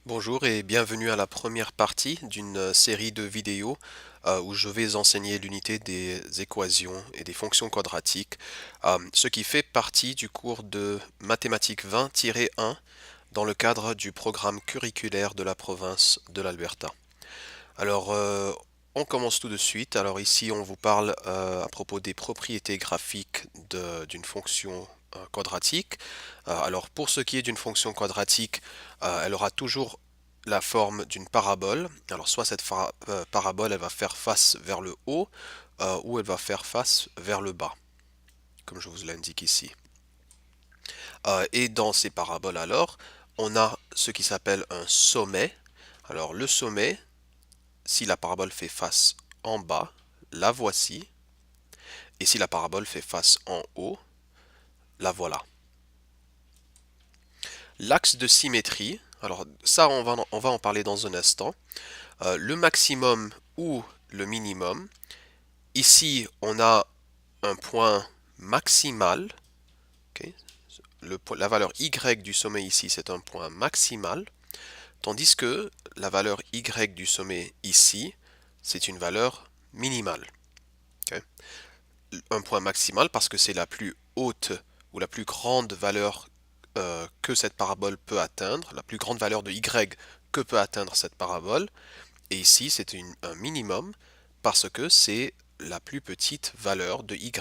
Bonjour et bienvenue à la première partie d'une série de vidéos où je vais enseigner l'unité des équations et des fonctions quadratiques, ce qui fait partie du cours de mathématiques 20-1 dans le cadre du programme curriculaire de la province de l'Alberta. Alors, on commence tout de suite. Alors ici, on vous parle à propos des propriétés graphiques d'une fonction quadratique. Alors, pour ce qui est d'une fonction quadratique, elle aura toujours la forme d'une parabole. Alors, soit cette parabole, elle va faire face vers le haut, ou elle va faire face vers le bas, comme je vous l'indique ici. Et dans ces paraboles, alors, on a ce qui s'appelle un sommet. Alors, le sommet, si la parabole fait face en bas, la voici. Et si la parabole fait face en haut, la voilà. L'axe de symétrie, alors ça on va en parler dans un instant. Le maximum ou le minimum. Ici on a un point maximal. Ok. La valeur y du sommet ici c'est un point maximal. Tandis que la valeur y du sommet ici c'est une valeur minimale. Ok. Un point maximal parce que c'est la plus haute ou la plus grande valeur que cette parabole peut atteindre, la plus grande valeur de y que peut atteindre cette parabole. Et ici, c'est un minimum parce que c'est la plus petite valeur de y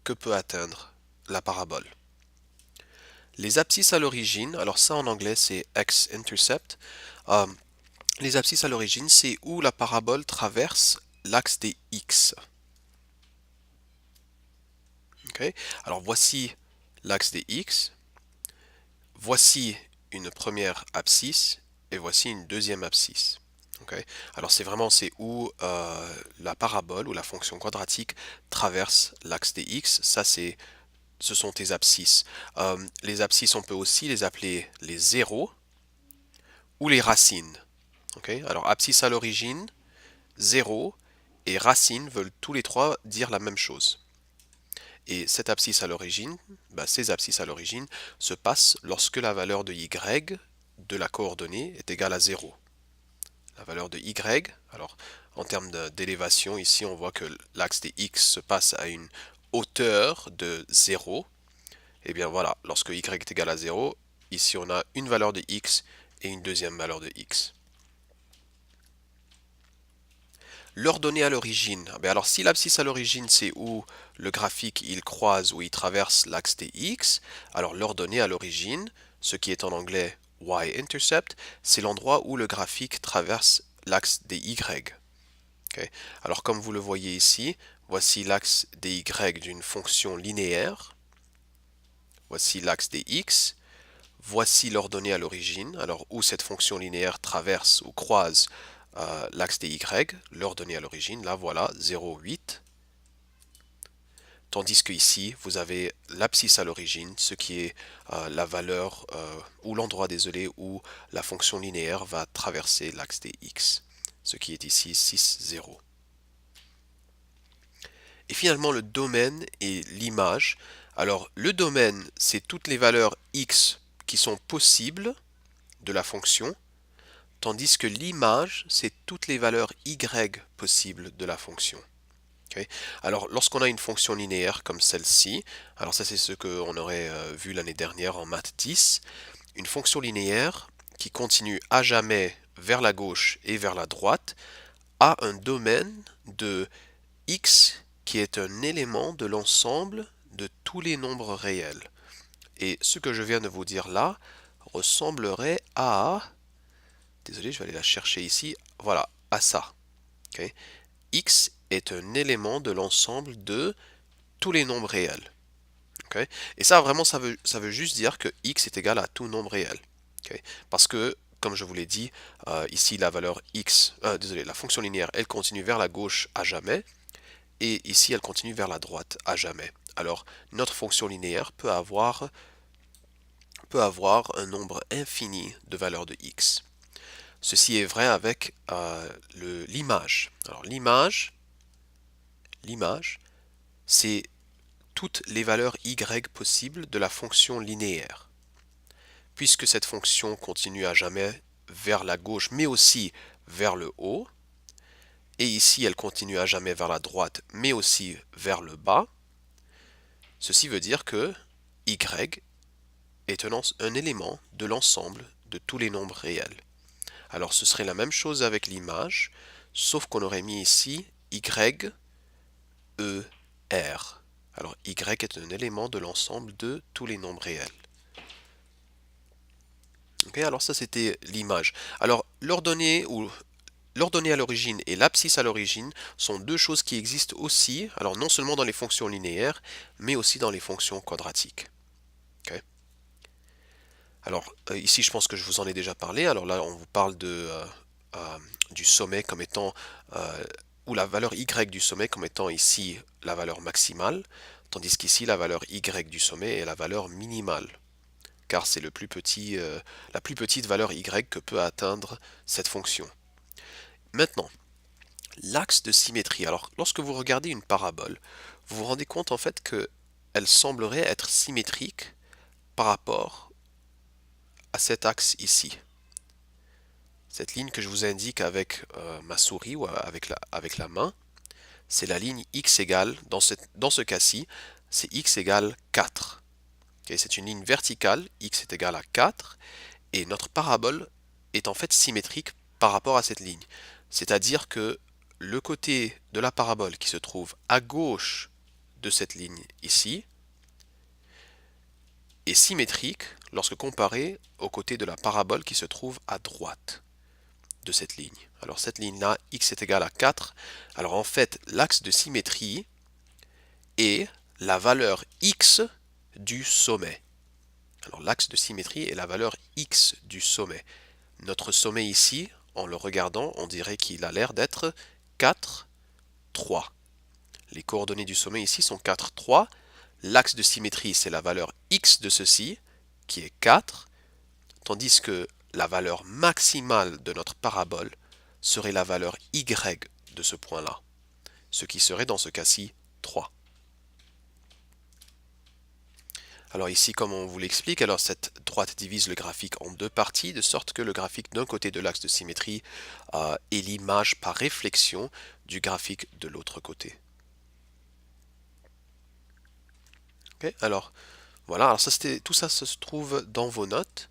que peut atteindre la parabole. Les abscisses à l'origine, alors ça en anglais c'est x-intercept. Euh, les abscisses à l'origine, c'est où la parabole traverse l'axe des x. Okay. Alors voici l'axe des x, voici une première abscisse et voici une deuxième abscisse. Okay. Alors c'est où la parabole ou la fonction quadratique traverse l'axe des x. Ce sont tes abscisses. Les abscisses, on peut aussi les appeler les zéros ou les racines. Okay. Alors abscisse à l'origine, zéro et racine veulent tous les trois dire la même chose. Et cette abscisse à l'origine, ces abscisses à l'origine se passent lorsque la valeur de y de la coordonnée est égale à 0. La valeur de y, alors en termes d'élévation, ici on voit que l'axe des x se passe à une hauteur de 0. Et bien voilà, lorsque y est égal à 0, ici on a une valeur de x et une deuxième valeur de x. L'ordonnée à l'origine. Alors si l'abscisse à l'origine c'est où le graphique il croise ou il traverse l'axe des x, alors l'ordonnée à l'origine, ce qui est en anglais y-intercept, c'est l'endroit où le graphique traverse l'axe des y. Okay. Alors comme vous le voyez ici, voici l'axe des y d'une fonction linéaire, voici l'axe des x, voici l'ordonnée à l'origine, alors où cette fonction linéaire traverse ou croise l'axe des y, l'ordonnée à l'origine, là voilà, 0, 8. Tandis que ici, vous avez l'abscisse à l'origine, ce qui est la valeur, ou l'endroit, désolé, où la fonction linéaire va traverser l'axe des x, ce qui est ici 6, 0. Et finalement, le domaine et l'image. Alors, le domaine, c'est toutes les valeurs x qui sont possibles de la fonction, tandis que l'image, c'est toutes les valeurs y possibles de la fonction. Okay. Alors, lorsqu'on a une fonction linéaire comme celle-ci, alors ça c'est ce qu'on aurait vu l'année dernière en maths 10, une fonction linéaire qui continue à jamais vers la gauche et vers la droite a un domaine de x qui est un élément de l'ensemble de tous les nombres réels. Et ce que je viens de vous dire là ressemblerait à... Désolé, je vais aller la chercher ici. Voilà, à ça. Okay. X est un élément de l'ensemble de tous les nombres réels. Okay. Et ça, vraiment, ça veut juste dire que x est égal à tout nombre réel. Okay. Parce que, comme je vous l'ai dit, ici, la valeur x, désolé, la fonction linéaire, elle continue vers la gauche à jamais. Et ici, elle continue vers la droite à jamais. Alors, notre fonction linéaire peut avoir un nombre infini de valeurs de x. Ceci est vrai avec l'image. Alors l'image, c'est toutes les valeurs y possibles de la fonction linéaire. Puisque cette fonction continue à jamais vers la gauche, mais aussi vers le haut. Et ici, elle continue à jamais vers la droite, mais aussi vers le bas. Ceci veut dire que y est un élément de l'ensemble de tous les nombres réels. Alors ce serait la même chose avec l'image, sauf qu'on aurait mis ici y, e, r. Alors y est un élément de l'ensemble de tous les nombres réels. Ok, alors ça c'était l'image. Alors l'ordonnée à l'origine et l'abscisse à l'origine sont deux choses qui existent aussi, alors non seulement dans les fonctions linéaires, mais aussi dans les fonctions quadratiques. Ok. Alors ici je pense que je vous en ai déjà parlé, alors là on vous parle du sommet comme étant, ou la valeur y du sommet comme étant ici la valeur maximale, tandis qu'ici la valeur y du sommet est la valeur minimale, car c'est la plus petite valeur y que peut atteindre cette fonction. Maintenant, l'axe de symétrie. Alors, lorsque vous regardez une parabole, vous vous rendez compte en fait qu'elle semblerait être symétrique par rapport à cet axe ici. Cette ligne que je vous indique avec ma souris ou avec la main, c'est la ligne x égale, dans ce cas-ci, c'est x égale 4. Okay, c'est une ligne verticale, x est égal à 4, et notre parabole est en fait symétrique par rapport à cette ligne. C'est-à-dire que le côté de la parabole qui se trouve à gauche de cette ligne ici est symétrique lorsque comparé au côté de la parabole qui se trouve à droite de cette ligne. Alors cette ligne-là, x est égal à 4. Alors en fait, l'axe de symétrie est la valeur x du sommet. Alors l'axe de symétrie est la valeur x du sommet. Notre sommet ici, en le regardant, on dirait qu'il a l'air d'être 4, 3. Les coordonnées du sommet ici sont 4, 3. L'axe de symétrie, c'est la valeur x de ceci, qui est 4, tandis que la valeur maximale de notre parabole serait la valeur y de ce point-là, ce qui serait dans ce cas-ci 3. Alors ici, comme on vous l'explique, alors cette droite divise le graphique en deux parties, de sorte que le graphique d'un côté de l'axe de symétrie est l'image par réflexion du graphique de l'autre côté. Okay, alors voilà, alors tout ça se trouve dans vos notes.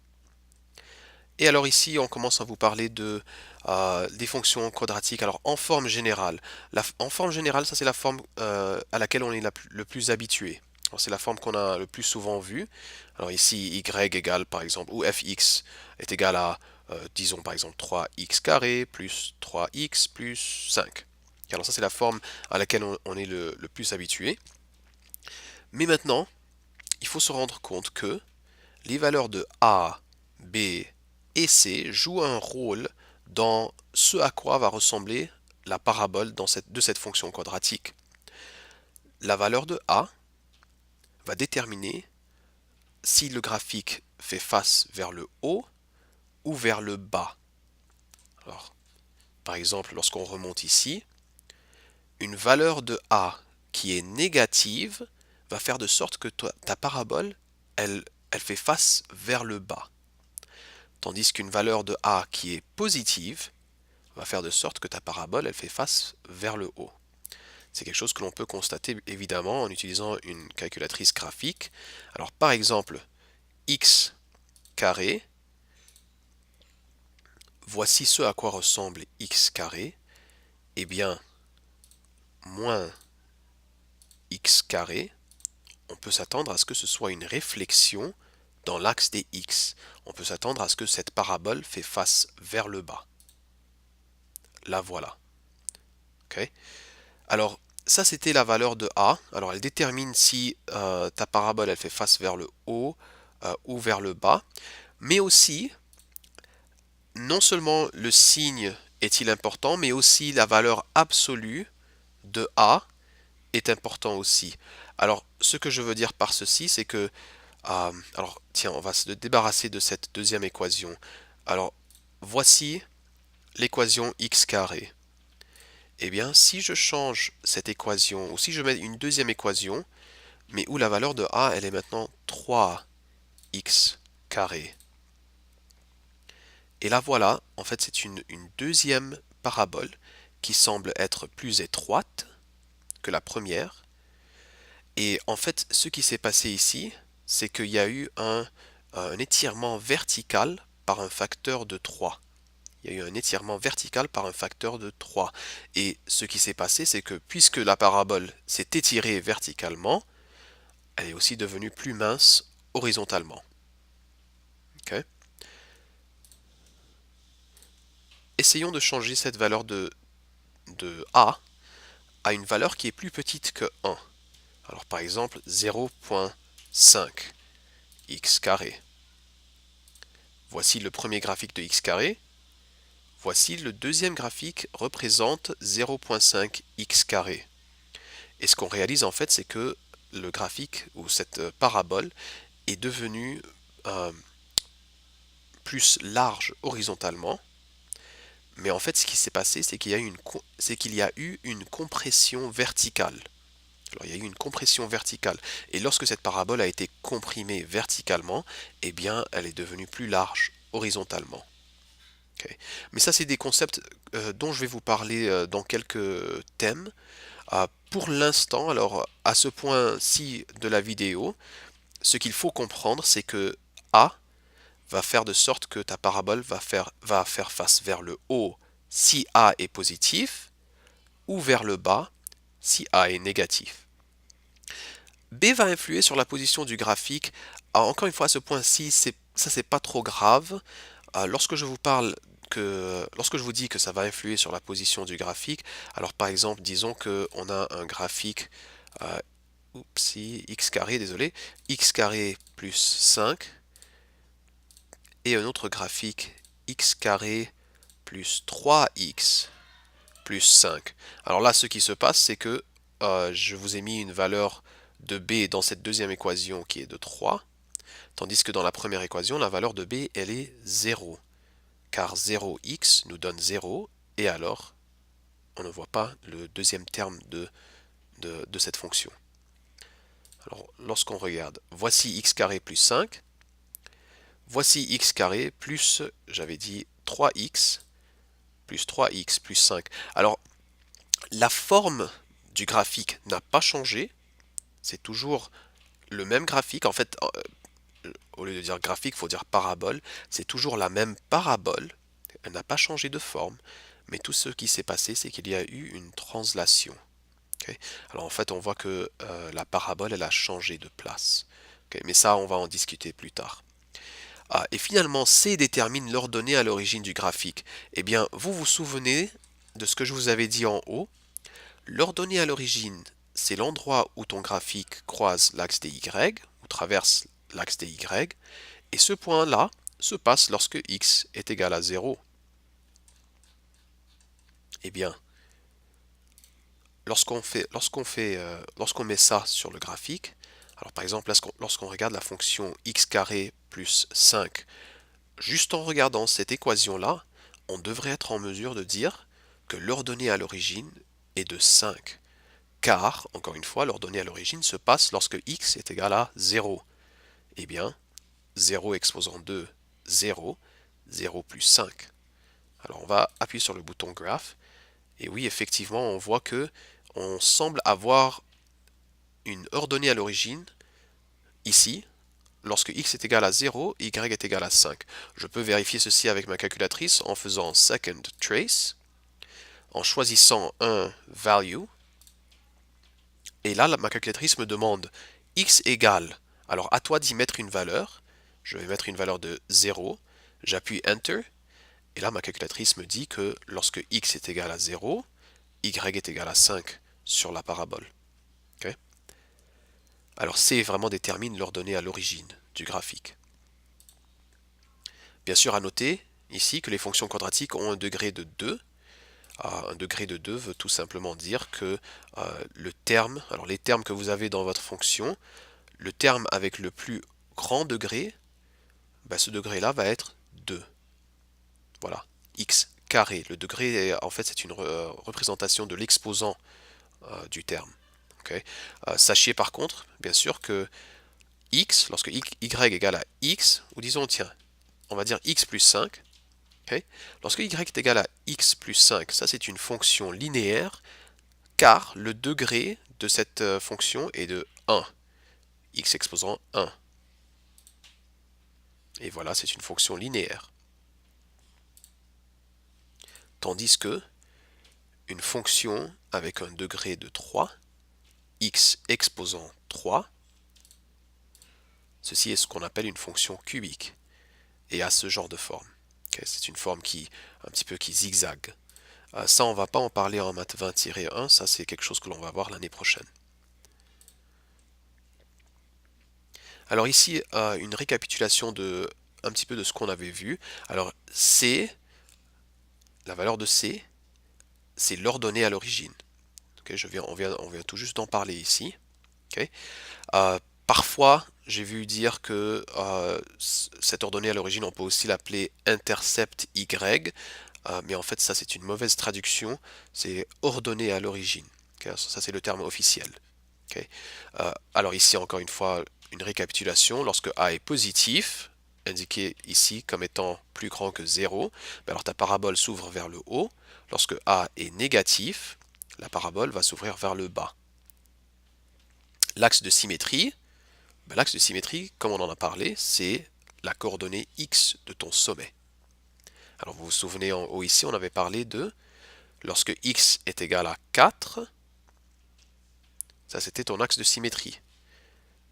Et alors ici, on commence à vous parler des fonctions quadratiques. Alors en forme générale, en forme générale, ça c'est la forme à laquelle on est le plus habitué. C'est la forme qu'on a le plus souvent vue. Alors ici, y égale par exemple, ou fx est égal à, disons par exemple, 3x carré plus 3x plus 5. Alors ça c'est la forme à laquelle on est le plus habitué. Mais maintenant, il faut se rendre compte que les valeurs de a, b et c jouent un rôle dans ce à quoi va ressembler la parabole de cette fonction quadratique. La valeur de a va déterminer si le graphique fait face vers le haut ou vers le bas. Alors, par exemple, lorsqu'on remonte ici, une valeur de a qui est négative va faire de sorte que ta parabole, elle fait face vers le bas. Tandis qu'une valeur de a qui est positive va faire de sorte que ta parabole, elle fait face vers le haut. C'est quelque chose que l'on peut constater évidemment en utilisant une calculatrice graphique. Alors par exemple, x carré, voici ce à quoi ressemble x carré. Eh bien, moins x carré, on peut s'attendre à ce que ce soit une réflexion dans l'axe des x. On peut s'attendre à ce que cette parabole fait face vers le bas. La voilà. Okay. Alors, ça c'était la valeur de a. Alors, elle détermine si ta parabole elle fait face vers le haut ou vers le bas. Mais aussi, non seulement le signe est-il important, mais aussi la valeur absolue de a est important aussi. Alors, ce que je veux dire par ceci, c'est que alors, tiens, on va se débarrasser de cette deuxième équation. Alors, voici l'équation x carré. Eh bien, si je change cette équation, ou si je mets une deuxième équation, mais où la valeur de a, elle est maintenant 3x carré, Et là voilà, en fait c'est une deuxième parabole qui semble être plus étroite que la première. Et en fait ce qui s'est passé ici, c'est qu'il y a eu un étirement vertical par un facteur de 3. Il y a eu un étirement vertical par un facteur de 3. Et ce qui s'est passé, c'est que puisque la parabole s'est étirée verticalement, elle est aussi devenue plus mince horizontalement. Ok. Essayons de changer cette valeur de A à une valeur qui est plus petite que 1. Alors par exemple 0,5 x carré. Voici le premier graphique de x carré. Voici le deuxième graphique représente 0,5 x carré. Et ce qu'on réalise en fait, c'est que le graphique ou cette parabole est devenue plus large horizontalement. Mais en fait, ce qui s'est passé, c'est qu'il y a eu une compression verticale. Alors, il y a eu une compression verticale. Et lorsque cette parabole a été comprimée verticalement, eh bien, elle est devenue plus large horizontalement. Ok. Mais ça, c'est des concepts dont je vais vous parler dans quelques thèmes. Pour l'instant, alors à ce point-ci de la vidéo, ce qu'il faut comprendre, c'est que A va faire de sorte que ta parabole va faire face vers le haut si A est positif, ou vers le bas si A est négatif. B va influer sur la position du graphique. Alors, encore une fois, à ce point-ci, ça c'est pas trop grave. Lorsque je lorsque je vous dis que ça va influer sur la position du graphique, alors par exemple, disons que on a un graphique, euh, x carré, désolé, x carré plus 5, et un autre graphique, x carré plus 3x plus 5. Alors là, ce qui se passe, c'est que je vous ai mis une valeur de b dans cette deuxième équation qui est de 3, tandis que dans la première équation, la valeur de b, elle est 0, car 0x nous donne 0, et alors, on ne voit pas le deuxième terme de cette fonction. Alors, lorsqu'on regarde, voici x carré plus 5, voici x carré plus, j'avais dit 3x, plus 3x plus 5. Alors, la forme du graphique n'a pas changé, c'est toujours le même graphique. En fait, au lieu de dire graphique, il faut dire parabole. C'est toujours la même parabole, elle n'a pas changé de forme, mais tout ce qui s'est passé, c'est qu'il y a eu une translation. Okay. Alors en fait, on voit que la parabole, elle a changé de place. Okay. Mais ça, on va en discuter plus tard. Et finalement, C détermine l'ordonnée à l'origine du graphique. Eh bien, vous vous souvenez de ce que je vous avais dit en haut. L'ordonnée à l'origine, c'est l'endroit où ton graphique croise l'axe des Y, ou traverse l'axe des Y, et ce point-là se passe lorsque x est égal à 0. Eh bien, lorsqu'on met ça sur le graphique, alors par exemple, lorsqu'on regarde la fonction x carré plus 5, juste en regardant cette équation-là, on devrait être en mesure de dire que l'ordonnée à l'origine est de 5. Car, encore une fois, l'ordonnée à l'origine se passe lorsque x est égal à 0. Eh bien, 0 exposant 2, 0, 0 plus 5. Alors on va appuyer sur le bouton Graph, et oui, effectivement, on voit que on semble avoir une ordonnée à l'origine, ici, lorsque x est égal à 0, y est égal à 5. Je peux vérifier ceci avec ma calculatrice en faisant second trace, en choisissant un value, et là, ma calculatrice me demande x égale. Alors à toi d'y mettre une valeur. Je vais mettre une valeur de 0. J'appuie Enter. Et là, ma calculatrice me dit que lorsque x est égal à 0, y est égal à 5 sur la parabole. Okay. Alors C vraiment détermine l'ordonnée à l'origine du graphique. Bien sûr, à noter ici que les fonctions quadratiques ont un degré de 2. Un degré de 2 veut tout simplement dire que le terme, alors les termes que vous avez dans votre fonction, le terme avec le plus grand degré, ben ce degré-là va être 2. Voilà, x carré. Le degré, en fait, c'est une représentation de l'exposant du terme. Okay. Sachez par contre, bien sûr, que x, lorsque y égale à x, ou disons, tiens, on va dire x plus 5, Ok. Lorsque y est égal à x plus 5, ça c'est une fonction linéaire, car le degré de cette fonction est de 1, x exposant 1. Et voilà, c'est une fonction linéaire. Tandis que une fonction avec un degré de 3, x exposant 3, ceci est ce qu'on appelle une fonction cubique et a ce genre de forme. Okay, c'est une forme qui un petit peu qui zigzague. Ça, on ne va pas en parler en maths 20-1, ça c'est quelque chose que l'on va voir l'année prochaine. Alors ici, une récapitulation de un petit peu de ce qu'on avait vu. Alors C, la valeur de C, c'est l'ordonnée à l'origine. Okay, on vient tout juste d'en parler ici. Okay. Parfois, j'ai vu dire que cette ordonnée à l'origine, on peut aussi l'appeler intercept Y, mais en fait, ça c'est une mauvaise traduction. C'est ordonnée à l'origine. Okay, ça c'est le terme officiel. Okay. Alors ici, encore une fois, une récapitulation. Lorsque A est positif, indiqué ici comme étant plus grand que 0, alors ta parabole s'ouvre vers le haut. Lorsque A est négatif, la parabole va s'ouvrir vers le bas. L'axe de symétrie, l'axe de symétrie, comme on en a parlé, c'est la coordonnée x de ton sommet. Alors vous vous souvenez en haut ici, on avait parlé de lorsque x est égal à 4, ça c'était ton axe de symétrie.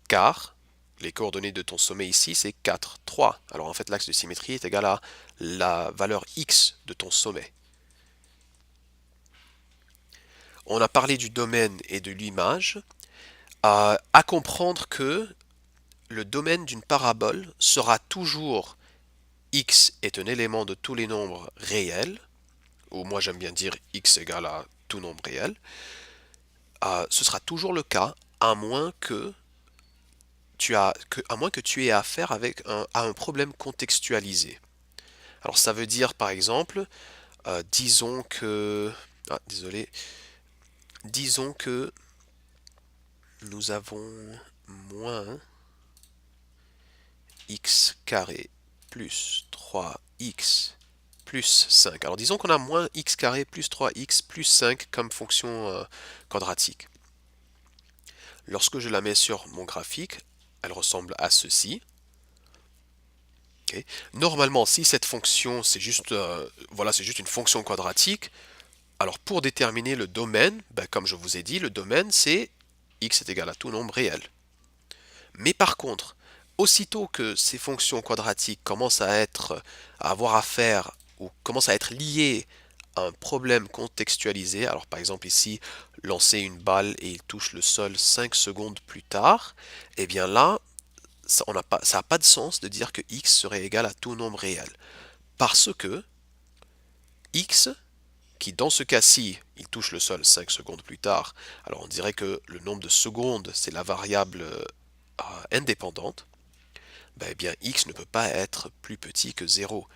Car les coordonnées de ton sommet ici, c'est 4, 3. Alors en fait, l'axe de symétrie est égal à la valeur x de ton sommet. On a parlé du domaine et de l'image. À comprendre que le domaine d'une parabole sera toujours x est un élément de tous les nombres réels, ou moi j'aime bien dire x égale à tout nombre réel. Ce sera toujours le cas, à moins que tu aies affaire à un problème contextualisé. Alors ça veut dire par exemple, disons que... Ah, désolé. Disons que nous avons moins x carré plus 3x plus 5. Alors disons qu'on a moins x carré plus 3x plus 5 comme fonction quadratique. Lorsque je la mets sur mon graphique, elle ressemble à ceci. Okay. Normalement, si cette fonction, c'est juste, c'est juste une fonction quadratique, alors pour déterminer le domaine, comme je vous ai dit, le domaine c'est x est égal à tout nombre réel. Mais par contre, aussitôt que ces fonctions quadratiques commencent à avoir affaire ou commencent à être liées à un problème contextualisé, alors par exemple ici, lancer une balle et il touche le sol 5 secondes plus tard, eh bien là, ça n'a pas de sens de dire que x serait égal à tout nombre réel. Parce que x, qui dans ce cas-ci, il touche le sol 5 secondes plus tard, alors on dirait que le nombre de secondes, c'est la variable indépendante, eh bien x ne peut pas être plus petit que 0,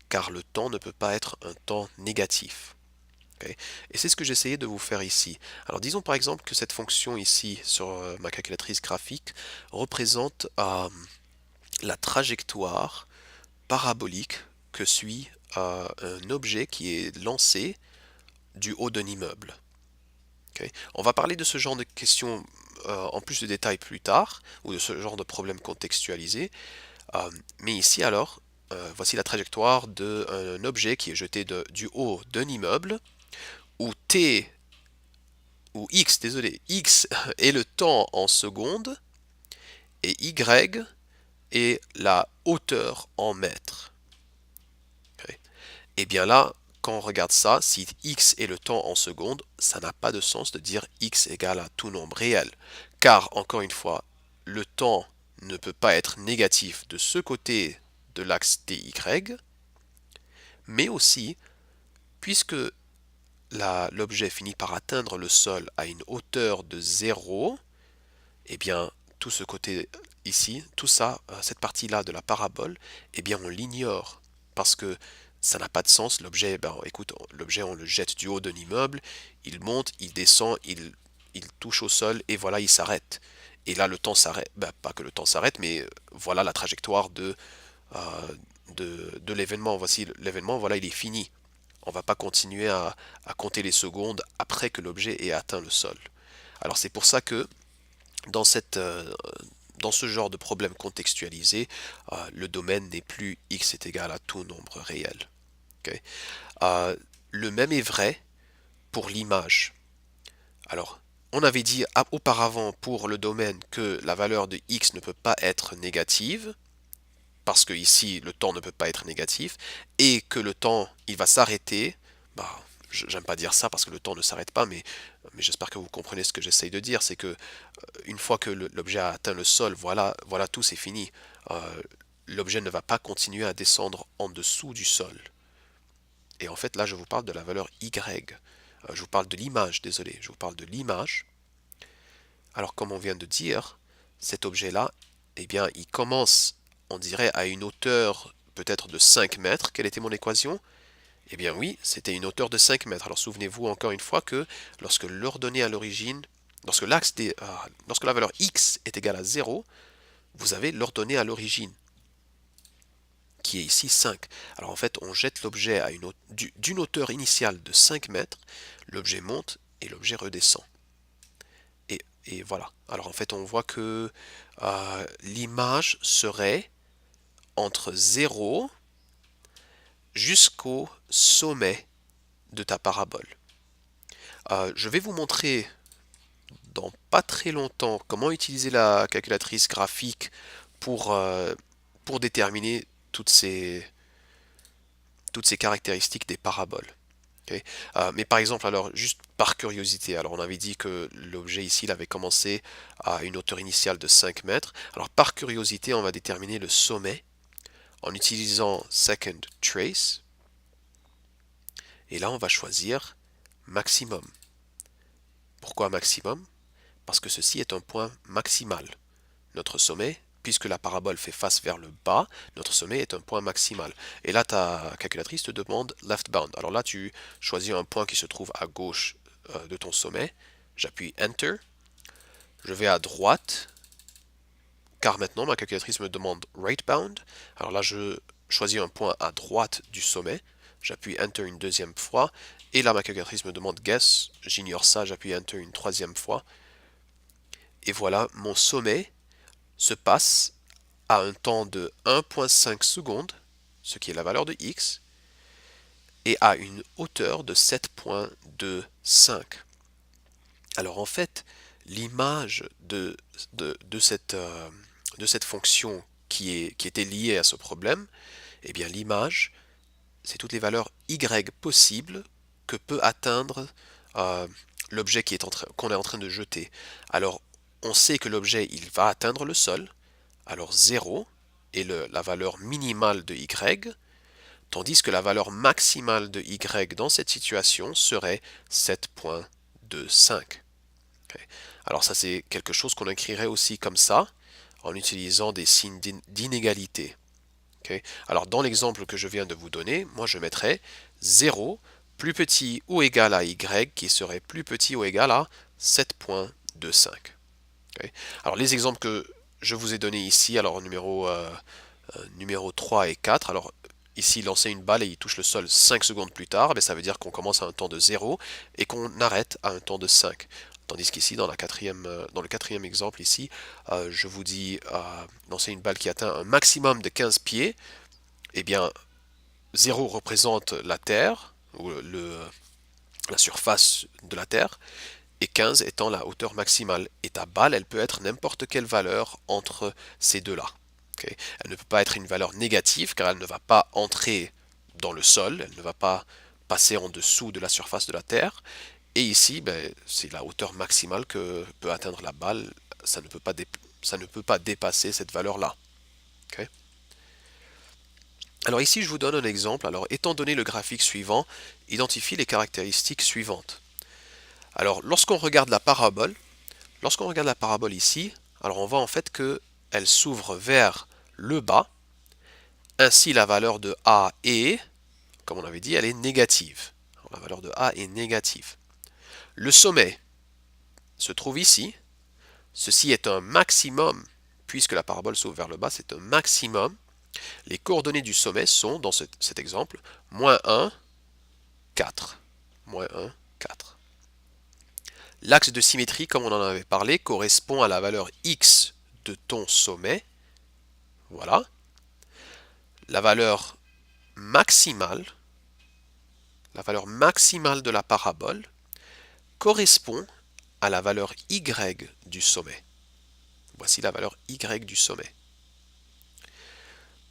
car le temps ne peut pas être un temps négatif. Okay. Et c'est ce que j'essayais de vous faire ici. Alors disons par exemple que cette fonction ici sur ma calculatrice graphique représente la trajectoire parabolique que suit un objet qui est lancé du haut d'un immeuble. Okay. On va parler de ce genre de questions en plus de détails plus tard, ou de ce genre de problème contextualisé. Mais ici alors, voici la trajectoire d'un objet qui est jeté du haut d'un immeuble, où x est le temps en secondes, et y est la hauteur en mètres. Okay. Et bien là, quand on regarde ça, si x est le temps en secondes, ça n'a pas de sens de dire x égale à tout nombre réel. Car, encore une fois, le temps ne peut pas être négatif de ce côté de l'axe dy, mais aussi, puisque l'objet finit par atteindre le sol à une hauteur de 0, eh bien, tout ce côté ici, tout ça, cette partie-là de la parabole, eh bien, on l'ignore, parce que ça n'a pas de sens. L'objet, écoute, l'objet, on le jette du haut d'un immeuble, il monte, il descend, il touche au sol, et voilà, il s'arrête. Et là, le temps s'arrête, pas que le temps s'arrête, mais voilà la trajectoire de l'événement. Voici l'événement, voilà, il est fini. On ne va pas continuer à compter les secondes après que l'objet ait atteint le sol. Alors c'est pour ça que dans dans ce genre de problème contextualisé, le domaine n'est plus x est égal à tout nombre réel. Ok. Le même est vrai pour l'image. Alors, on avait dit auparavant pour le domaine que la valeur de x ne peut pas être négative, parce que ici le temps ne peut pas être négatif, et que le temps il va s'arrêter. Bah, j'aime pas dire ça parce que le temps ne s'arrête pas, mais j'espère que vous comprenez ce que j'essaye de dire, c'est que une fois que l'objet a atteint le sol, voilà, voilà tout, c'est fini. L'objet ne va pas continuer à descendre en dessous du sol. Et en fait, là, je vous parle de la valeur y. Je vous parle de l'image, désolé, je vous parle de l'image. Alors, comme on vient de dire, cet objet-là, eh bien, il commence, on dirait, à une hauteur peut-être de 5 mètres. Quelle était mon équation? Eh bien oui, c'était une hauteur de 5 mètres. Alors souvenez-vous encore une fois que lorsque l'ordonnée à l'origine, lorsque la valeur x est égale à 0, vous avez l'ordonnée à l'origine, qui est ici 5. Alors en fait, on jette l'objet d'une hauteur initiale de 5 mètres, l'objet monte et l'objet redescend. Et voilà. Alors en fait, on voit que l'image serait entre 0 jusqu'au sommet de ta parabole. Je vais vous montrer dans pas très longtemps comment utiliser la calculatrice graphique pour, pour déterminer toutes ces caractéristiques des paraboles. Okay. Mais par exemple, alors juste par curiosité, alors on avait dit que l'objet ici il avait commencé à une hauteur initiale de 5 mètres. Alors par curiosité, on va déterminer le sommet en utilisant Second Trace. Et là, on va choisir maximum. Pourquoi maximum? Parce que ceci est un point maximal. Notre sommet, puisque la parabole fait face vers le bas, notre sommet est un point maximal. Et là, ta calculatrice te demande left bound. Alors là, tu choisis un point qui se trouve à gauche de ton sommet. J'appuie Enter. Je vais à droite, car maintenant ma calculatrice me demande right bound. Alors là, je choisis un point à droite du sommet. J'appuie Enter une deuxième fois. Et là, ma calculatrice me demande guess. J'ignore ça, j'appuie Enter une troisième fois. Et voilà, mon sommet se passe à un temps de 1,5 secondes, ce qui est la valeur de x, et à une hauteur de 7,25. Alors en fait, l'image de cette fonction qui était liée à ce problème, eh bien l'image, c'est toutes les valeurs y possibles que peut atteindre l'objet qu'on est en train de jeter. Alors, on sait que l'objet, il va atteindre le sol, alors 0 est la valeur minimale de y, tandis que la valeur maximale de y dans cette situation serait 7,25. Okay. Alors ça, c'est quelque chose qu'on écrirait aussi comme ça, en utilisant des signes d'inégalité. Okay. Alors dans l'exemple que je viens de vous donner, moi je mettrais 0 plus petit ou égal à y qui serait plus petit ou égal à 7,25. Okay. Alors les exemples que je vous ai donnés ici, alors numéro 3 et 4, alors ici lancer une balle et il touche le sol 5 secondes plus tard, ça veut dire qu'on commence à un temps de 0 et qu'on arrête à un temps de 5. Tandis qu'ici, dans le quatrième exemple ici, je vous dis lancer une balle qui atteint un maximum de 15 pieds, eh bien 0 représente la Terre, ou la surface de la Terre, et 15 étant la hauteur maximale. Et ta balle, elle peut être n'importe quelle valeur entre ces deux-là. Okay. Elle ne peut pas être une valeur négative car elle ne va pas entrer dans le sol, elle ne va pas passer en dessous de la surface de la Terre. Et ici, c'est la hauteur maximale que peut atteindre la balle. Ça ne peut pas dépasser cette valeur-là. Okay. Alors ici, je vous donne un exemple. Alors, étant donné le graphique suivant, identifie les caractéristiques suivantes. Alors, lorsqu'on regarde la parabole ici, alors on voit en fait qu'elle s'ouvre vers le bas. Ainsi, la valeur de A est, comme on avait dit, elle est négative. Alors, la valeur de A est négative. Le sommet se trouve ici. Ceci est un maximum, puisque la parabole s'ouvre vers le bas, c'est un maximum. Les coordonnées du sommet sont, dans cet exemple, -1, 4. -1, 4. L'axe de symétrie, comme on en avait parlé, correspond à la valeur x de ton sommet. Voilà. La valeur maximale, de la parabole correspond à la valeur y du sommet. Voici la valeur y du sommet.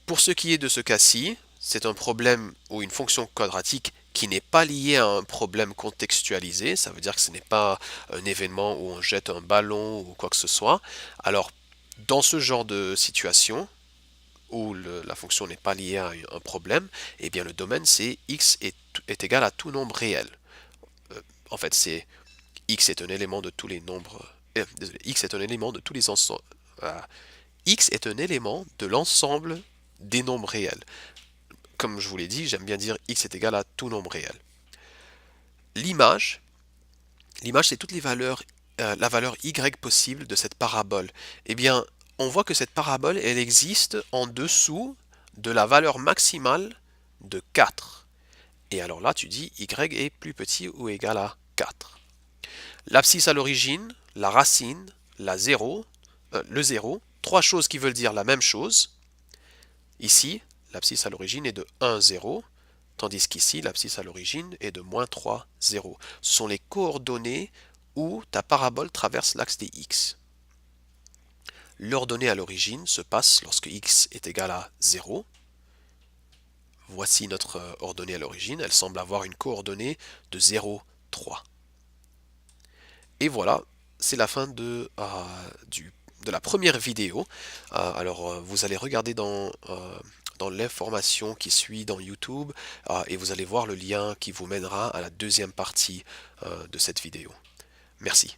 Pour ce qui est de ce cas-ci, c'est un problème ou une fonction quadratique qui n'est pas liée à un problème contextualisé. Ça veut dire que ce n'est pas un événement où on jette un ballon ou quoi que ce soit. Alors, dans ce genre de situation, où la fonction n'est pas liée à un problème, eh bien le domaine c'est x est égal à tout nombre réel. En fait, c'est x est un élément de tous les nombres. Désolé, x est un élément de tous les ensembles. X est un élément de l'ensemble des nombres réels. Comme je vous l'ai dit, j'aime bien dire x est égal à tout nombre réel. L'image, c'est toutes les valeurs, la valeur y possible de cette parabole. Eh bien, on voit que cette parabole, elle existe en dessous de la valeur maximale de 4. Et alors là, tu dis y est plus petit ou égal à 4. L'abscisse à l'origine, la racine, le 0, trois choses qui veulent dire la même chose. Ici, l'abscisse à l'origine est de 1, 0, tandis qu'ici, l'abscisse à l'origine est de -3, 0. Ce sont les coordonnées où ta parabole traverse l'axe des x. L'ordonnée à l'origine se passe lorsque x est égal à 0. Voici notre ordonnée à l'origine. Elle semble avoir une coordonnée de 0, 3. Et voilà, c'est la fin de la première vidéo. Alors, vous allez regarder dans l'information qui suit dans YouTube et vous allez voir le lien qui vous mènera à la deuxième partie de cette vidéo. Merci.